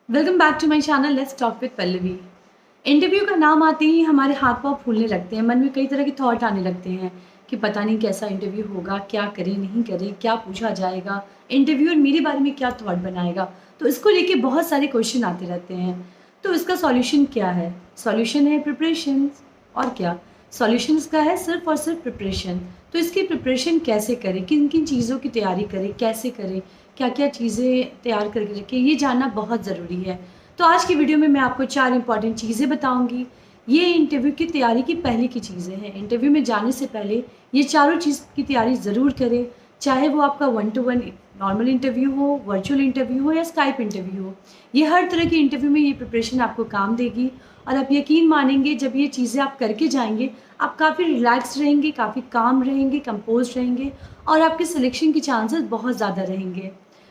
Welcome back to my channel let's talk with Pallavi. Interview का नाम आते ही हमारे हाथ पांव फूलने लगते हैं, मन में कई तरह के थॉट आने लगते हैं कि पता नहीं कैसा इंटरव्यू होगा, क्या करें नहीं करें, क्या पूछा जाएगा, इंटरव्यूअर मेरे बारे में क्या थॉट बनाएगा। तो इसको लेके बहुत सारे क्वेश्चन आते रहते हैं। तो इसका सॉल्यूशन क्या है? सॉल्यूशन है प्रिपरेशन। और क्या? सॉल्यूशन इसका है सिर्फ और सिर्फ प्रिपरेशन। तो इसकी प्रिपरेशन कैसे करें, किन किन चीज़ों की तैयारी करें, कैसे करें, क्या क्या चीज़ें तैयार करके रखें, ये जानना बहुत ज़रूरी है। तो आज की वीडियो में मैं आपको 4 इंपॉर्टेंट चीज़ें बताऊंगी। ये इंटरव्यू की तैयारी की पहले की चीज़ें हैं। इंटरव्यू में जाने से पहले ये चारों चीज़ की तैयारी ज़रूर करें, चाहे वो आपका 1 टू 1 नॉर्मल इंटरव्यू हो, वर्चुअल इंटरव्यू हो या स्काइप इंटरव्यू हो। ये हर तरह के इंटरव्यू में ये प्रिपरेशन आपको काम देगी और आप यकीन मानेंगे जब ये चीज़ें आप करके जाएंगे, आप काफ़ी रिलैक्स रहेंगे, काफ़ी काम रहेंगे, कंपोज रहेंगे और आपके सिलेक्शन के चांसेस बहुत ज़्यादा रहेंगे।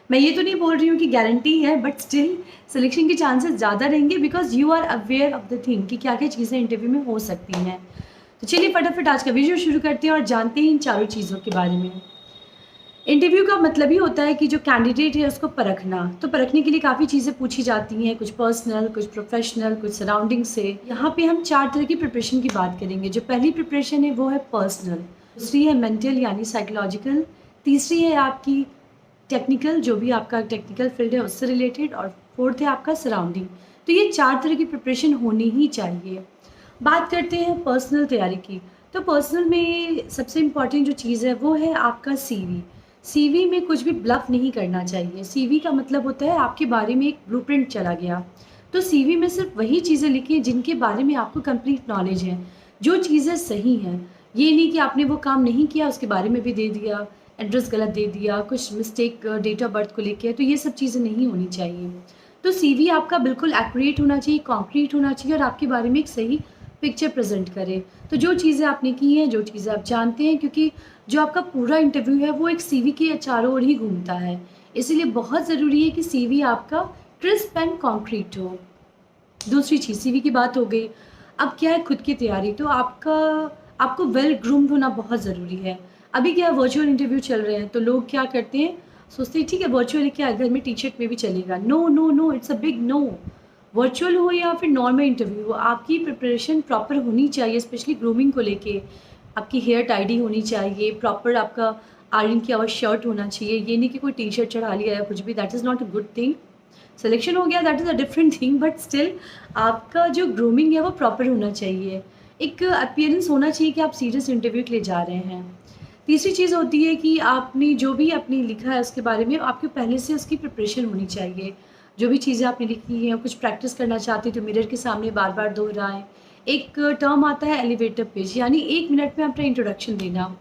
मैं ये तो नहीं बोल रही हूँ कि गारंटी है, बट स्टिल सिलेक्शन के चांसेस ज़्यादा रहेंगे because you are aware of the thing कि क्या क्या चीज़ें इंटरव्यू में हो सकती हैं। तो चलिए फटाफट आज का वीडियो शुरू करते हैं और जानते हैं इन चारों चीज़ों के बारे में। इंटरव्यू का मतलब ही होता है कि जो कैंडिडेट है उसको परखना। तो परखने के लिए काफ़ी चीज़ें पूछी जाती हैं, कुछ पर्सनल, कुछ प्रोफेशनल, कुछ सराउंडिंग से। यहाँ पे हम 4 तरह की प्रिपरेशन की बात करेंगे। जो पहली प्रिपरेशन है वो है पर्सनल, दूसरी है मेंटल यानी साइकोलॉजिकल, तीसरी है आपकी टेक्निकल, जो भी आपका टेक्निकल फील्ड है उससे रिलेटेड, और फोर्थ है आपका सराउंडिंग। तो ये 4 तरह की प्रिपरेशन होनी ही चाहिए। बात करते हैं पर्सनल तैयारी की। तो पर्सनल में सबसे इम्पॉर्टेंट जो चीज़ है वो है आपका सीवी। सीवी में कुछ भी ब्लफ नहीं करना चाहिए। सीवी का मतलब होता है आपके बारे में एक ब्लूप्रिंट चला गया। तो सीवी में सिर्फ वही चीज़ें लिखिए जिनके बारे में आपको कंप्लीट नॉलेज है, जो चीज़ें सही हैं। ये नहीं कि आपने वो काम नहीं किया उसके बारे में भी दे दिया, एड्रेस गलत दे दिया, कुछ मिस्टेक डेट ऑफ बर्थ को लेके, तो ये सब चीज़ें नहीं होनी चाहिए। तो सीवी आपका बिल्कुल एक्यूरेट होना चाहिए, कॉन्क्रीट होना चाहिए और आपके बारे में एक सही पिक्चर प्रेजेंट करे। तो जो चीज़ें आपने की हैं, जो चीज़ें आप जानते हैं, क्योंकि जो आपका पूरा इंटरव्यू है वो एक सीवी के चारों ओर ही घूमता है, इसीलिए बहुत ज़रूरी है कि सीवी आपका क्रिस्प एंड कॉन्क्रीट हो। दूसरी चीज़, सीवी की बात हो गई। अब क्या है खुद की तैयारी। तो आपको वेल ग्रूम्ड होना बहुत ज़रूरी है। अभी क्या वर्चुअल इंटरव्यू चल रहे हैं तो लोग क्या करते हैं, सोचते हैं ठीक है वर्चुअल क्या है, घर में टी शर्ट में भी चलेगा। No no no, it's a big no. Virtual हो या फिर नॉर्मल इंटरव्यू हो, आपकी प्रिपरेशन प्रॉपर होनी चाहिए, स्पेशली ग्रूमिंग को लेके। आपकी हेयर टाइडी होनी चाहिए, प्रॉपर आपका आयरन किया हुआ शर्ट होना चाहिए। ये नहीं कि कोई टी शर्ट चढ़ा लिया या कुछ भी, that is not a good thing. Selection हो गया that is a different thing, but still आपका जो ग्रूमिंग है वो प्रॉपर होना चाहिए। एक अपीयरेंस होना चाहिए कि आप सीरियस इंटरव्यू के लिए जा रहे हैं। तीसरी चीज़ होती है कि आपने जो भी आपने लिखा है उसके बारे में आपके पहले से उसकी प्रिपरेशन होनी चाहिए। जो भी चीज़ें आपने लिखी हैं, कुछ प्रैक्टिस करना चाहते हैं तो मिरर के सामने बार बार दोहराएं। एक टर्म आता है एलिवेटर पिच, यानी 1 मिनट में अपना इंट्रोडक्शन देना।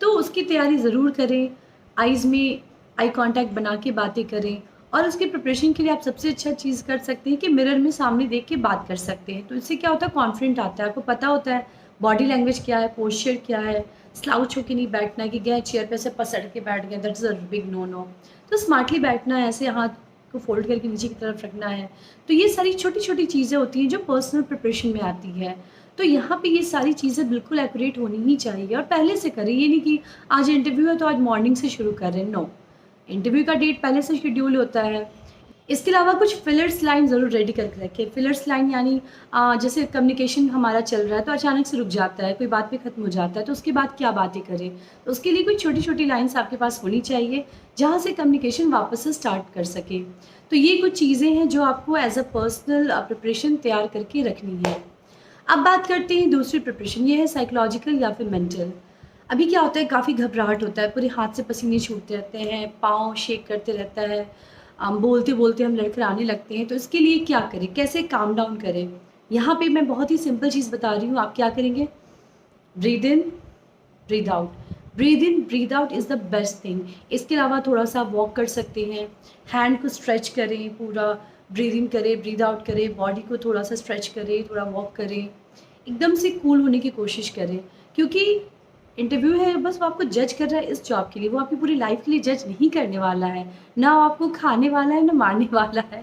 तो उसकी तैयारी ज़रूर करें। आइज़ में आई कांटेक्ट बना के बातें करें। और उसके प्रिपरेशन के लिए आप सबसे अच्छा चीज़ कर सकते हैं कि मिरर में सामने देख के बात कर सकते हैं। तो इससे क्या होता है, कॉन्फिडेंट आता है, आपको पता होता है बॉडी लैंग्वेज क्या है, पोस्चर क्या है। स्लाउच होके नहीं बैठना है कि गए चेयर पे से पसट के बैठ गए, that is a big no no. तो स्मार्टली बैठना है, ऐसे हाथ को फोल्ड करके नीचे की तरफ रखना है। तो ये सारी छोटी छोटी चीज़ें होती हैं जो पर्सनल प्रिपरेशन में आती है। तो यहाँ पे ये सारी चीज़ें बिल्कुल एक्यूरेट होनी ही चाहिए और पहले से करें। ये नहीं कि आज इंटरव्यू है तो आज मॉर्निंग से शुरू कर रहे हैं, नो। इंटरव्यू का डेट पहले से शेड्यूल होता है। इसके अलावा कुछ फिलर्स लाइन ज़रूर रेडी करके रखें। फिलर्स लाइन यानी जैसे कम्युनिकेशन हमारा चल रहा है तो अचानक से रुक जाता है, कोई बात पे ख़त्म हो जाता है, तो उसके बाद क्या बातें करें। तो उसके लिए कुछ छोटी छोटी लाइन्स आपके पास होनी चाहिए जहाँ से कम्युनिकेशन वापस से स्टार्ट कर सके। तो ये कुछ चीज़ें हैं जो आपको एज अ पर्सनल प्रिपरेशन तैयार करके रखनी है। अब बात करते हैं दूसरी प्रिपरेशन, ये है साइकोलॉजिकल या फिर मेंटल। अभी क्या होता है, काफ़ी घबराहट होता है, पूरे हाथ से पसीने छूटते रहते हैं, पाँव शेक करते रहता है, बोलते बोलते हम लड़खड़ाने लगते हैं। तो इसके लिए क्या करें, कैसे काम डाउन करें? यहाँ पे मैं बहुत ही सिंपल चीज़ बता रही हूँ। आप क्या करेंगे, breathe in, breathe out. Breathe in breathe out is the best thing. इसके अलावा थोड़ा सा वॉक कर सकते हैं, हैंड को स्ट्रेच करें, पूरा ब्रीद इन करें, ब्रीद आउट करें, बॉडी को थोड़ा सा स्ट्रेच करें, थोड़ा वॉक करें, एकदम से कूल होने की कोशिश करें। क्योंकि इंटरव्यू है, बस वो आपको जज कर रहा है इस जॉब के लिए, वो आपकी पूरी लाइफ के लिए जज नहीं करने वाला है। ना वो आपको खाने वाला है ना मारने वाला है।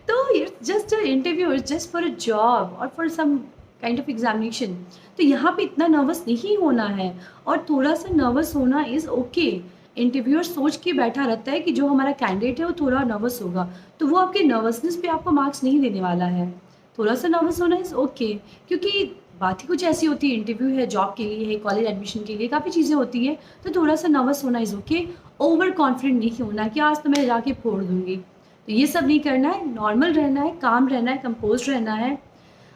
तो it's just a interview, it's just for a job और for some kind of examination. तो यहाँ पे इतना नर्वस नहीं होना है और थोड़ा सा नर्वस होना इज़ ओके। इंटरव्यूअर सोच के बैठा रहता है कि जो हमारा कैंडिडेट है वो थोड़ा नर्वस होगा, तो वो आपके नर्वसनेस पे आपको मार्क्स नहीं देने वाला है। थोड़ा-सा नर्वस होना इज़ ओके, क्योंकि बात ही कुछ ऐसी होती है, इंटरव्यू है, जॉब के लिए है, कॉलेज एडमिशन के लिए, काफ़ी चीज़ें होती हैं, तो थोड़ा-सा नर्वस होना इज़ ओके। ओवर कॉन्फिडेंट नहीं होना कि आज तो मैं जाके फोड़ दूँगी। तो ये सब नहीं करना है, नॉर्मल रहना है, काम रहना है, कंपोज़्ड रहना है।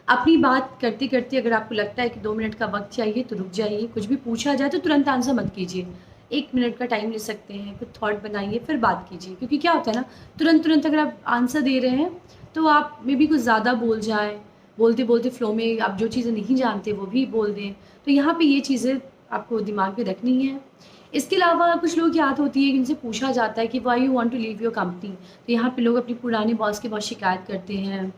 अपनी बात करते-करते अगर आपको लगता है कि 2 मिनट का वक़्त चाहिए तो रुक जाइए, कुछ भी पूछा जाए तो तुरंत आंसर मत कीजिए। 1 मिनट का टाइम ले सकते हैं, कुछ थॉट बनाइए फिर बात कीजिए, क्योंकि क्या होता है ना, तुरंत-तुरंत अगर आप आंसर दे रहे हैं, तो आप मेबी कुछ ज़्यादा बोल जाएँ, बोलते-बोलते फ़्लो में आप जो चीज़ें नहीं जानते वो भी बोल दें। तो यहाँ पे ये चीज़ें आपको दिमाग में रखनी है। इसके अलावा कुछ लोगों की आदत होती है कि उनसे पूछा जाता है कि why you want to leave your company? तो यहाँ पे लोग अपने पुराने बॉस की बहुत शिकायत करते हैं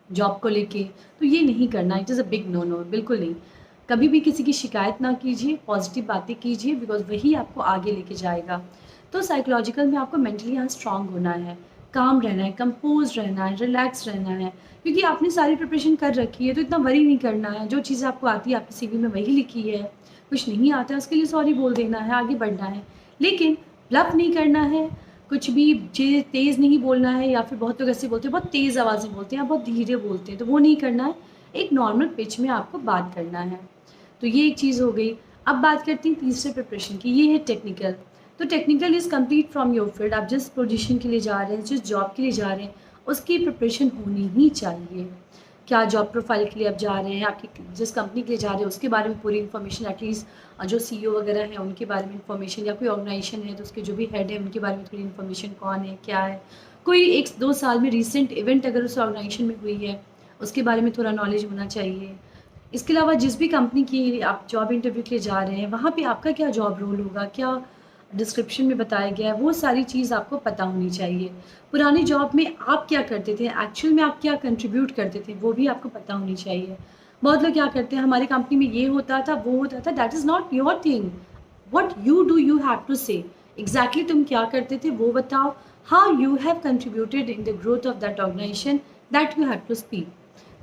जॉब को लेके, तो ये नहीं करना, it is a big no no, बिल्कुल नहीं। कभी भी किसी की शिकायत ना कीजिए, पॉज़िटिव बातें कीजिए, बिकॉज़ वही आपको आगे लेके जाएगा। तो साइकोलॉजिकल में आपको मेंटली यहाँ स्ट्रॉन्ग होना है, काम रहना है, कंपोज़ रहना है, रिलैक्स रहना है, क्योंकि आपने सारी प्रिपरेशन कर रखी है, तो इतना वरी नहीं करना है। जो चीज़ें आपको आती है आपकी सीवी में वही लिखी है, कुछ नहीं आता है उसके लिए सॉरी बोल देना है, आगे बढ़ना है। लेकिन ब्लफ़ नहीं करना है, कुछ भी तेज़ नहीं बोलना है, या फिर बहुत लोग ऐसे बोलते हैं, बहुत तेज़ आवाज़ में बोलते हैं या बहुत धीरे बोलते हैं, तो वो नहीं करना है। एक नॉर्मल पिच में आपको बात करना है। तो ये एक चीज़ हो गई। अब बात करते हैं तीसरे प्रिपरेशन की, ये है टेक्निकल। तो technical is complete from your field. आप जिस पोजीशन के लिए जा रहे हैं, जिस जॉब के लिए जा रहे हैं, उसकी प्रिपरेशन होनी ही चाहिए। क्या जॉब प्रोफाइल के लिए आप जा रहे हैं, आपकी जिस कंपनी के लिए जा रहे हैं उसके बारे में पूरी इन्फॉर्मेशन, एटलीस्ट जो सीईओ वगैरह हैं उनके बारे में इन्फॉर्मेशन, या कोई ऑर्गेनाइजेशन है तो उसके जो भी हेड है उनके बारे में थोड़ी इन्फॉर्मेशन, कौन है, क्या है। कोई 1-2 साल में रीसेंट इवेंट अगर उस ऑर्गेनाइजेशन में हुई है, उसके बारे में थोड़ा नॉलेज होना चाहिए। इसके अलावा जिस भी कंपनी की आप जॉब इंटरव्यू के लिए जा रहे हैं, वहाँ पे आपका क्या जॉब रोल होगा, क्या डिस्क्रिप्शन में बताया गया है, वो सारी चीज़ आपको पता होनी चाहिए। पुरानी जॉब में आप क्या करते थे, एक्चुअल में आप क्या कंट्रीब्यूट करते थे, वो भी आपको पता होनी चाहिए। बहुत लोग क्या करते हैं, हमारी कंपनी में ये होता था, वो होता था, that is not your thing. What you do you have to say. Exactly तुम क्या करते थे वो बताओ। How you have contributed in the growth of that organisation, that you have to speak.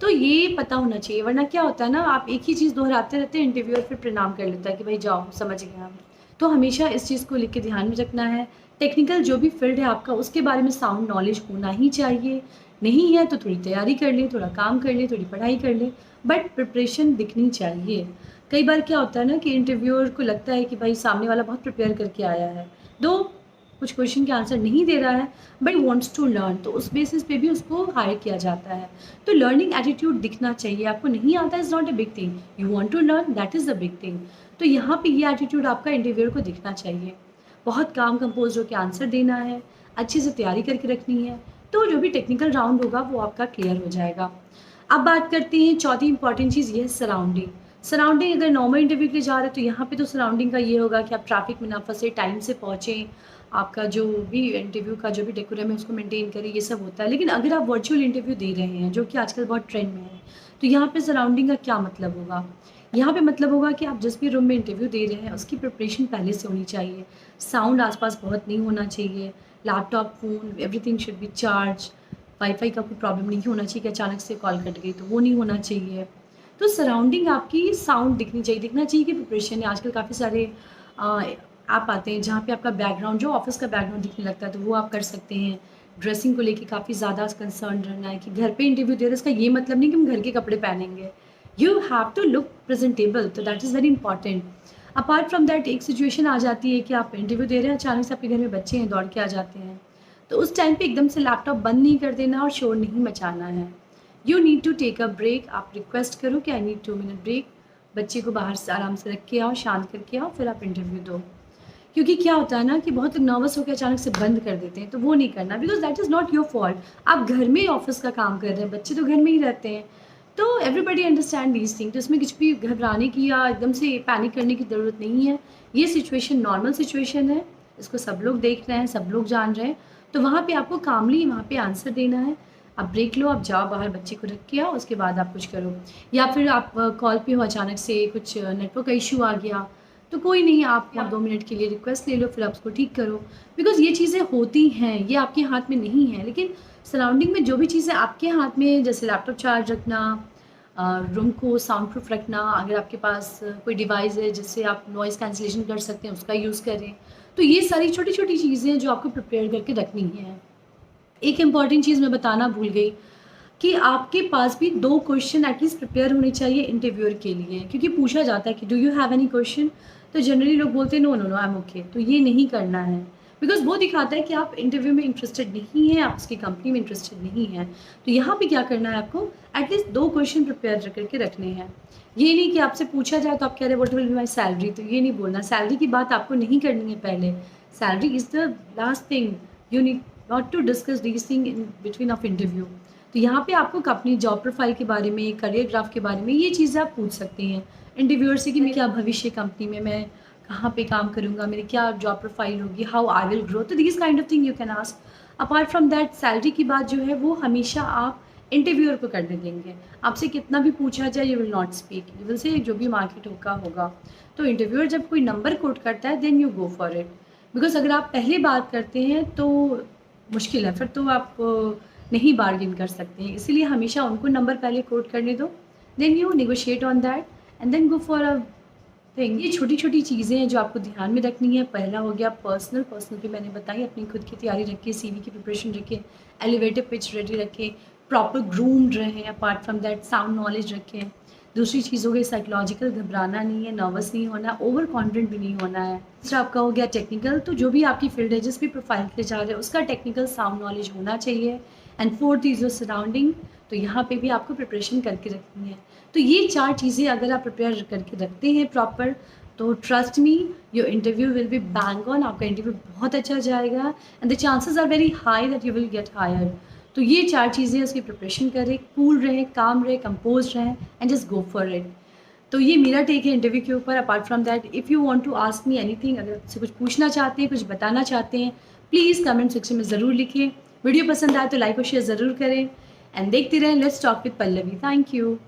तो ये पता होना चाहिए, वरना क्या होता है ना, आप एक ही चीज़ दोहराते रहते हैं, इंटरव्यूअर फिर प्रणाम कर लेता है कि भाई जाओ, समझ गए हम। तो हमेशा इस चीज़ को लेके के ध्यान में रखना है। टेक्निकल जो भी फील्ड है आपका, उसके बारे में साउंड नॉलेज होना ही चाहिए। नहीं है तो थोड़ी तैयारी कर लें, थोड़ा काम कर लें, थोड़ी पढ़ाई कर लें, बट प्रिपरेशन दिखनी चाहिए। कई बार क्या होता है ना कि इंटरव्यूअर को लगता है कि भाई सामने वाला बहुत प्रिपेयर करके आया है, दो कुछ क्वेश्चन के आंसर नहीं दे रहा है, बट वांट्स टू लर्न, तो उस बेसिस पे भी उसको हायर किया जाता है। तो लर्निंग एटीट्यूड दिखना चाहिए। आपको नहीं आता is not a big thing, you want to learn, that is the big thing. तो यहाँ पे ये एटीट्यूड आपका इंटरव्यूअर को दिखना चाहिए। बहुत काम कंपोज होकर आंसर देना है, अच्छे से तैयारी करके रखनी है, तो जो भी टेक्निकल राउंड होगा वो आपका क्लियर हो जाएगा। अब बात करते हैं चौथी इंपॉर्टेंट चीज़, ये है सराउंडिंग। सराउंडिंग अगर नॉर्मल इंटरव्यू के लिए जा रहे हैं तो यहाँ पे तो सराउंडिंग का ये होगा कि आप ट्रैफिक में ना फंसे, टाइम से पहुँचें, आपका जो भी इंटरव्यू का जो भी डेकोरम है उसको मेंटेन करें, ये सब होता है। लेकिन अगर आप वर्चुअल इंटरव्यू दे रहे हैं, जो कि आजकल बहुत ट्रेंड में है, तो यहाँ पे सराउंडिंग का क्या मतलब होगा? यहाँ पे मतलब होगा कि आप जिस भी रूम में इंटरव्यू दे रहे हैं उसकी प्रिपरेशन पहले से होनी चाहिए। साउंड आस-पास बहुत नहीं होना चाहिए, laptop, phone, everything should be charge. Wifi का कोई प्रॉब्लम नहीं होना चाहिए कि अचानक से कॉल कट गई, तो वो नहीं होना चाहिए। तो सराउंडिंग आपकी साउंड दिखनी चाहिए, दिखना चाहिए कि प्रिपरेशन है। आजकल काफ़ी सारे अ, ऐप आते हैं जहाँ पे आपका बैकग्राउंड, जो ऑफ़िस का बैकग्राउंड दिखने लगता है, तो वो आप कर सकते हैं। ड्रेसिंग को लेके काफ़ी ज़्यादा कंसर्न रहना है कि घर पे इंटरव्यू दे रहे हैं, इसका ये मतलब नहीं कि हम घर के कपड़े पहनेंगे। You have to look presentable, तो that is very important. Apart from that एक सिचुएशन आ जाती है कि आप इंटरव्यू दे रहे हैं, अचानक से आपके घर में बच्चे हैं, दौड़ के आ जाते हैं, तो उस टाइम पे एकदम से लैपटॉप बंद नहीं कर देना और शोर नहीं मचाना है। You need to take a break. आप रिक्वेस्ट करो कि आई नीड 2 मिनट ब्रेक, बच्चे को बाहर से आराम से रख के आओ, शांत करके आओ, फिर आप इंटरव्यू दो। क्योंकि क्या होता है ना कि बहुत लोग नर्वस होकर अचानक से बंद कर देते हैं, तो वो नहीं करना, because that is not your fault. आप घर में ऑफिस का काम कर रहे हैं, बच्चे तो घर में ही रहते हैं, तो एवरीबडी अंडरस्टैंड दीज थिंग। तो इसमें कुछ भी घबराने की या एकदम से पैनिक करने की ज़रूरत नहीं है। ये सिचुएशन नॉर्मल सिचुएशन है, इसको सब लोग देख रहे हैं, सब लोग जान रहे हैं, तो वहाँ पे आपको कामली वहाँ पे आंसर देना है। आप ब्रेक लो, आप जाओ बाहर, बच्चे को रख के आओ, उसके बाद आप कुछ करो। या फिर आप कॉल पे हो, अचानक से कुछ नेटवर्क का इशू आ गया, तो कोई नहीं, आप 2 मिनट के लिए रिक्वेस्ट ले लो, फिर आप उसको ठीक करो। बिकॉज़ ये चीज़ें होती हैं, ये आपके हाथ में नहीं है, लेकिन सराउंडिंग में जो भी चीज़ें आपके हाथ में, जैसे लैपटॉप चार्ज रखना, रूम को साउंड प्रूफ रखना, अगर आपके पास कोई डिवाइस है जिससे आप नॉइज़ कैंसलेशन कर सकते हैं, उसका यूज़ करें। तो ये सारी छोटी छोटी चीज़ें हैं जो आपको प्रिपेयर करके रखनी है। एक इम्पॉर्टेंट चीज़ मैं बताना भूल गई कि आपके पास भी 2 क्वेश्चन एटलीस्ट प्रिपेयर होने चाहिए इंटरव्यूअर के लिए, क्योंकि पूछा जाता है कि do you have any question, तो जनरली लोग बोलते हैं no no no I am okay. तो ये नहीं करना है, बिकॉज वो दिखाता है कि आप इंटरव्यू में इंटरेस्टेड नहीं हैं, आप उसकी कंपनी में इंटरेस्टेड नहीं हैं। तो यहाँ पे क्या करना है, आपको एटलीस्ट 2 क्वेश्चन प्रिपेयर करके रखने हैं। ये नहीं कि आपसे पूछा जाए तो आप कह रहे what will be my salary, तो ये नहीं बोलना, सैलरी की बात आपको नहीं करनी है पहले। Salary is the last thing, you need not to discuss these thing in between of interview. तो यहाँ पे आपको अपनी जॉब प्रोफाइल के बारे में, करियर ग्राफ के बारे में ये चीज़ें आप पूछ सकते हैं इंटरव्यूअर से कि मैं क्या भविष्य कंपनी में मैं कहाँ पे काम करूँगा, मेरी क्या जॉब प्रोफाइल होगी, हाउ आई विल ग्रो, तो this kind of thing you can ask. Apart from that salary की बात जो है वो हमेशा आप इंटरव्यूअर को करने देंगे। आपसे कितना भी पूछा जाए you will not speak, you will say जो भी मार्केट होगा। तो इंटरव्यूअर जब कोई नंबर कोट करता है then you go for it, because अगर आप पहले बात करते हैं तो मुश्किल है, फिर तो आप नहीं बार्गेन कर सकते हैं। इसीलिए हमेशा उनको नंबर पहले कोट करने दो, then you negotiate on that and then go for a thing. ये छोटी छोटी चीज़ें हैं जो आपको ध्यान में रखनी है। पहला हो गया पर्सनल की मैंने बताई, अपनी खुद की तैयारी रखिए, सीवी की प्रिपरेशन रखिए, एलिवेटर पिच रेडी रखें, प्रॉपर ग्रूम्ड रहें। Apart from that sound knowledge रखें। दूसरी चीज़ हो गई साइकोलॉजिकल, घबराना नहीं है, नर्वस नहीं होना, ओवर कॉन्फिडेंट भी नहीं होना है। तीसरा आपका हो गया टेक्निकल, तो जो भी आपकी फील्ड है, जिस भी प्रोफाइल के लिए जा रहे हैं उसका टेक्निकल साउंड नॉलेज होना चाहिए। And fourth is your surrounding, तो यहाँ पे भी आपको प्रिपरेशन करके रखनी है। तो ये 4 चीज़ें अगर आप प्रिपेयर करके रखते हैं प्रॉपर, तो trust me your interview will be bang on, आपका इंटरव्यू बहुत अच्छा जाएगा and the chances are very high that you will get hired. तो ये 4 चीज़ें उसकी प्रिपरेशन करें, कूल रहें, काम रहें, कंपोज रहें and just go for it. तो ये मेरा टेक है इंटरव्यू के ऊपर। Apart from that if you want to ask me anything, अगर आपसे कुछ पूछना चाहते हैं, कुछ बताना चाहते हैं, प्लीज़ कमेंट सेक्शन में ज़रूर लिखिए। वीडियो पसंद आए तो लाइक और शेयर ज़रूर करें एंड देखते रहें let's talk with Pallavi. Thank you.